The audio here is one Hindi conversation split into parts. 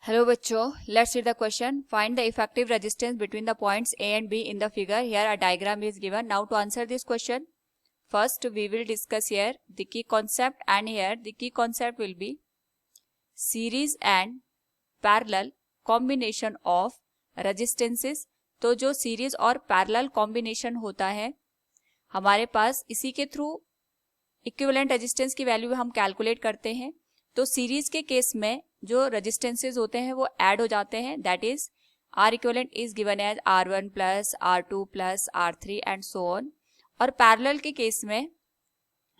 Hello बच्चों, let's read the question. Find the effective resistance between the points A and B in the figure. Here a diagram is given. Now to answer this question, first we will discuss here the key concept, and here the key concept will be series and parallel combination of resistances. तो जो series और parallel combination होता है हमारे पास, इसी के थ्रू इक्विवेलेंट रेजिस्टेंस की वैल्यू हम कैलकुलेट करते हैं. तो सीरीज के केस में जो रेजिस्टेंसेज होते हैं वो ऐड हो जाते हैं. That is R equivalent is given as R1 plus R2 plus R3 and so on. और पैरेलल के केस में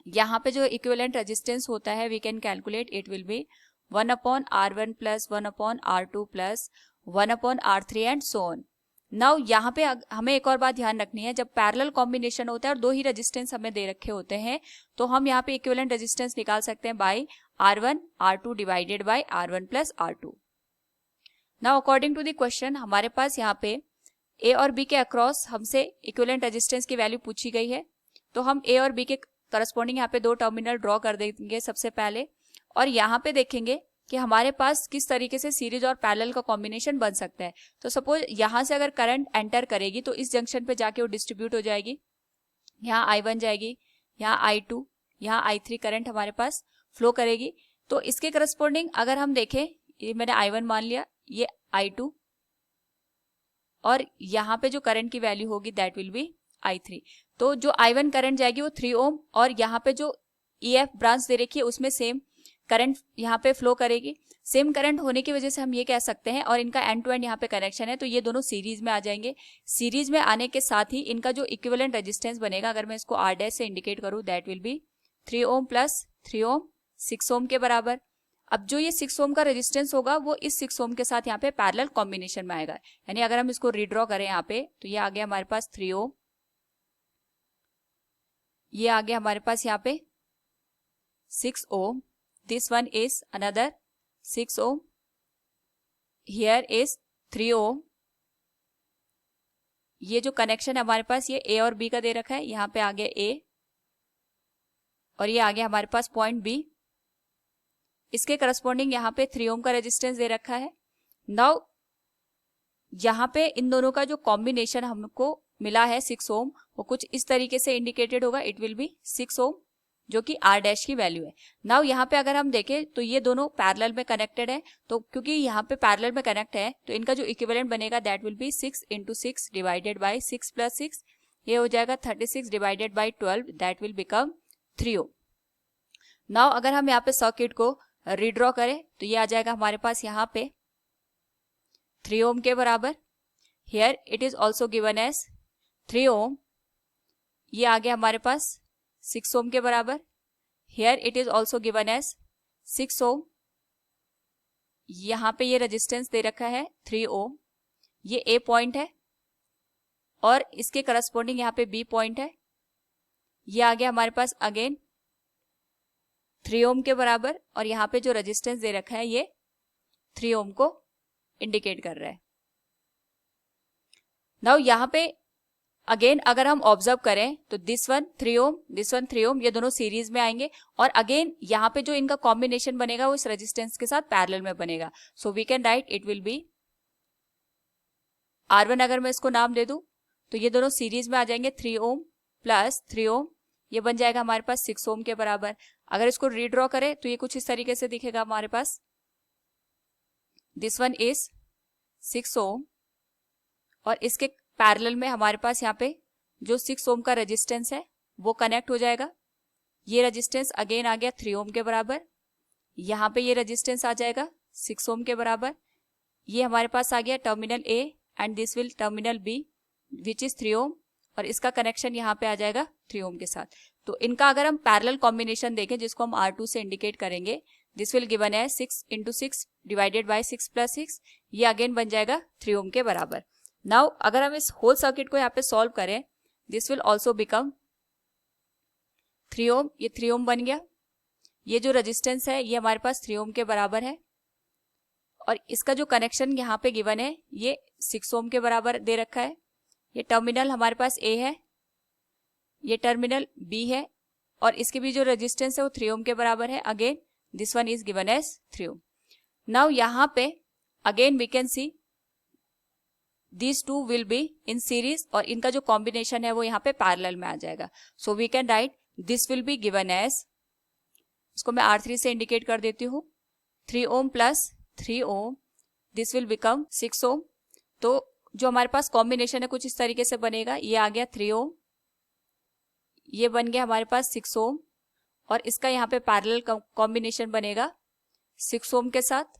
यहाँ पे जो इक्विवेलेंट रेजिस्टेंस होता है we can calculate, it will be 1/R1 plus 1/R2 plus 1/R3 and so on. Now यहाँ पे हमें एक और बात ध्यान रखनी है, जब पैरेलल कॉम्बिनेशन होता है और दो ही रेजिस्टेंस हमें दे रखे होते हैं तो हम यहाँ पे इक्विवेलेंट रेजिस्टेंस निकाल सकते हैं by R1 R2 divided by R1 plus R2. Now according to the question हमारे पास यहाँ पे A और B के अक्रॉस हमसे इक्विवेलेंट रेजिस्टेंस की वैल्यू पूछी गई है. तो हम A और B के करस्पॉन्डिंग यहाँ पे दो टर्मिनल ड्रॉ कर देंगे सबसे पहले, और यहाँ पे देखेंगे कि हमारे पास किस तरीके से सीरीज और पैरेलल का कॉम्बिनेशन बन सकता है. तो सपोज यहाँ से अगर करंट एंटर करेगी तो इस जंक्शन पे जाके वो डिस्ट्रीब्यूट हो जाएगी. यहाँ I1 जाएगी, यहाँ I2, यहाँ I3 करंट हमारे पास फ्लो करेगी. तो इसके करस्पॉन्डिंग अगर हम देखें, ये मैंने I1 मान लिया, ये I2, और यहाँ पे जो करंट की वैल्यू होगी दैट विल बी I3. तो जो I1 करंट जाएगी वो 3 ओम, और यहाँ पे जो EF ब्रांच दे रखी है उसमें सेम करंट यहाँ पे फ्लो करेगी. सेम करंट होने की वजह से हम ये कह सकते हैं, और इनका एंड टू एंड यहाँ पे कनेक्शन है तो ये दोनों सीरीज में आ जाएंगे. सीरीज में आने के साथ ही इनका जो इक्विवेलेंट रेजिस्टेंस बनेगा, अगर मैं इसको R डैश से इंडिकेट करूँ, that will be 3 ohm plus 3 ओम, 6 ओम के बराबर. अब जो ये 6 ओम का रेजिस्टेंस होगा वो इस 6 ओम के साथ यहाँ पे पैरेलल कॉम्बिनेशन में आएगा. यानी अगर हम इसको रीड्रॉ करें यहाँ पे तो ये आ गया हमारे पास 3 ओम, ये आ गया हमारे पास यहाँ पे 6 ohm. This one is another 6 ohm. Here is 3 ohm. ये जो कनेक्शन है हमारे पास ये A और B का दे रखा है, यहाँ पे आ गया A और ये आ गया हमारे पास पॉइंट B. इसके करस्पॉन्डिंग यहाँ पे 3 ohm का रेजिस्टेंस दे रखा है. नाउ यहाँ पे इन दोनों का जो कॉम्बिनेशन हमको मिला है 6 ohm, वो कुछ इस तरीके से इंडिकेटेड होगा. इट विल बी 6 ohm जो कि R डैश की वैल्यू है. नाउ यहाँ पे अगर हम देखें तो ये दोनों पैरेलल में कनेक्टेड है, तो क्योंकि यहाँ पे पैरेलल में कनेक्ट है तो इनका जो इक्विवेलेंट बनेगा that will be 6 × 6 divided by 6 + 6, ये हो जाएगा 36 divided by 12, that will become 3 ohm. Now अगर हम यहाँ पे सर्किट को रीड्रॉ करें तो ये आ जाएगा हमारे पास यहाँ पे 3 ओम के बराबर. Here it is also given as 3 ohm, ये आ गया हमारे पास 6 ओम के बराबर. Here it is also given as 6 ओम. यहाँ पे ये रेजिस्टेंस दे रखा है 3 ओम, ये A पॉइंट है और इसके करस्पॉन्डिंग यहाँ पे B पॉइंट है. ये आ गया हमारे पास अगेन 3 ओम के बराबर, और यहाँ पे जो रेजिस्टेंस दे रखा है ये 3 ओम को इंडिकेट कर रहा है. नाउ यहाँ पे अगेन अगर हम ऑब्जर्व करें तो this one 3 ohm, this one 3 ohm, ये दोनों सीरीज में आएंगे, और अगेन यहाँ पे जो इनका कॉम्बिनेशन बनेगा वो इस रेजिस्टेंस के साथ पैरेलल में बनेगा. So we can write it will be R1. अगर मैं इसको नाम दे दूं तो ये दोनों सीरीज में आ जाएंगे 3 ओम प्लस 3 ओम, ये बन जाएगा हमारे पास 6 ओम के बराबर. अगर इसको रीड्रॉ करें तो ये कुछ इस तरीके से दिखेगा हमारे पास. दिस वन इज 6 ओम और इसके पैरेलल में हमारे पास यहाँ पे जो 6 ओम का रेजिस्टेंस है वो कनेक्ट हो जाएगा. ये रेजिस्टेंस अगेन आ गया 3 ओम के बराबर. यहाँ पे ये रेजिस्टेंस आ जाएगा 6 ओम के बराबर. ये हमारे पास आ गया terminal A and this will terminal B which is 3 ओम, और इसका कनेक्शन यहाँ पे आ जाएगा 3 ओम के साथ. तो इनका अगर हम पैरेलल कॉम्बिनेशन देखें जिसको हम R2 से इंडिकेट करेंगे, दिस विल गिवन है 6 × 6 डिवाइडेड बाय 6 + 6, ये अगेन बन जाएगा 3 ओम के बराबर. नाउ अगर हम इस होल सर्किट को यहाँ पे सॉल्व करें, this will also become 3 ohm, ये 3 ओम बन गया. ये जो रेजिस्टेंस है ये हमारे पास 3 ओम के बराबर है, और इसका जो कनेक्शन यहाँ पे गिवन है ये 6 ओम के बराबर दे रखा है. ये टर्मिनल हमारे पास A है, ये टर्मिनल B है, और इसके भी जो रेजिस्टेंस है वो 3 ओम के बराबर है. Again this one is given as 3 ohm. Now यहाँ पे again we can see these two will be in series और इनका जो कॉम्बिनेशन है वो यहाँ पे पैरेलल में आ जाएगा. So we can write this will be given as, इसको मैं R3 से इंडिकेट कर देती हूँ, 3 ohm plus 3 ohm, this will become 6 ohm. तो जो हमारे पास कॉम्बिनेशन है कुछ इस तरीके से बनेगा. ये आ गया 3 ओम, ये बन गया हमारे पास 6 ओम, और इसका यहाँ पे पैरेलल कॉम्बिनेशन बनेगा 6 ओम के साथ.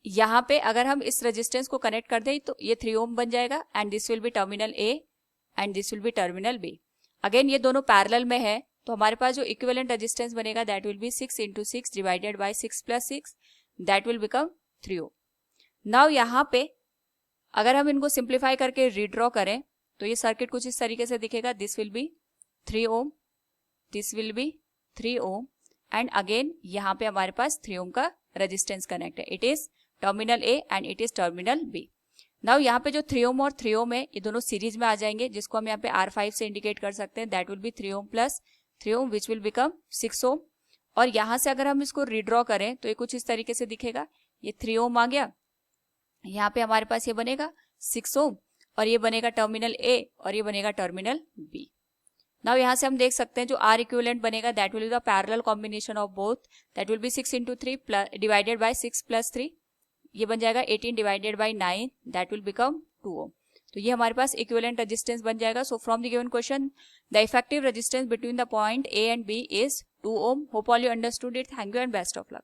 यहाँ पे अगर हम इस रेजिस्टेंस को कनेक्ट कर दें तो ये 3 ओम बन जाएगा and this will be terminal A and this will be terminal B. Again ये दोनों पैरेलल में है तो हमारे पास जो इक्विवेलेंट रेजिस्टेंस बनेगा that will be 6 × 6 divided by 6 + 6, that will become 3 ohm. Now यहाँ पे अगर हम इनको सिंप्लीफाई करके रीड्रॉ करें तो ये सर्किट कुछ इस तरीके से दिखेगा. This will be 3 ohm, this will be 3 ohm and again यहाँ पे हमारे पास 3 ओम का रेजिस्टेंस कनेक्ट है. It is terminal A and it is terminal B. Now यहाँ पे जो 3 ओम और 3 ओम है ये दोनों सीरीज में आ जाएंगे, जिसको हम यहाँ पे R5 से इंडिकेट कर सकते हैं. That will be 3 ohm plus 3 ohm which will become 6 ohm. और यहाँ से अगर हम इसको रीड्रॉ करें तो ये कुछ इस तरीके से दिखेगा. ये 3 ओम आ गया, यहाँ पे हमारे पास ये बनेगा 6 ओम और ये बनेगा टर्मिनल ए और ये बनेगा टर्मिनल बी. नाउ यहाँ से हम देख सकते हैं जो R इक्विवेलेंट बनेगा that will be the parallel combination of both. That will be 6 × 3 divided by 6 + 3, ये बन जाएगा 18 divided by 9, that will become 2 ohm. तो ये हमारे पास इक्विवेलेंट रेजिस्टेंस बन जाएगा. So from the given question the effective resistance between the point A and B is 2 ohm. Hope all you understood it. Thank you and best of luck.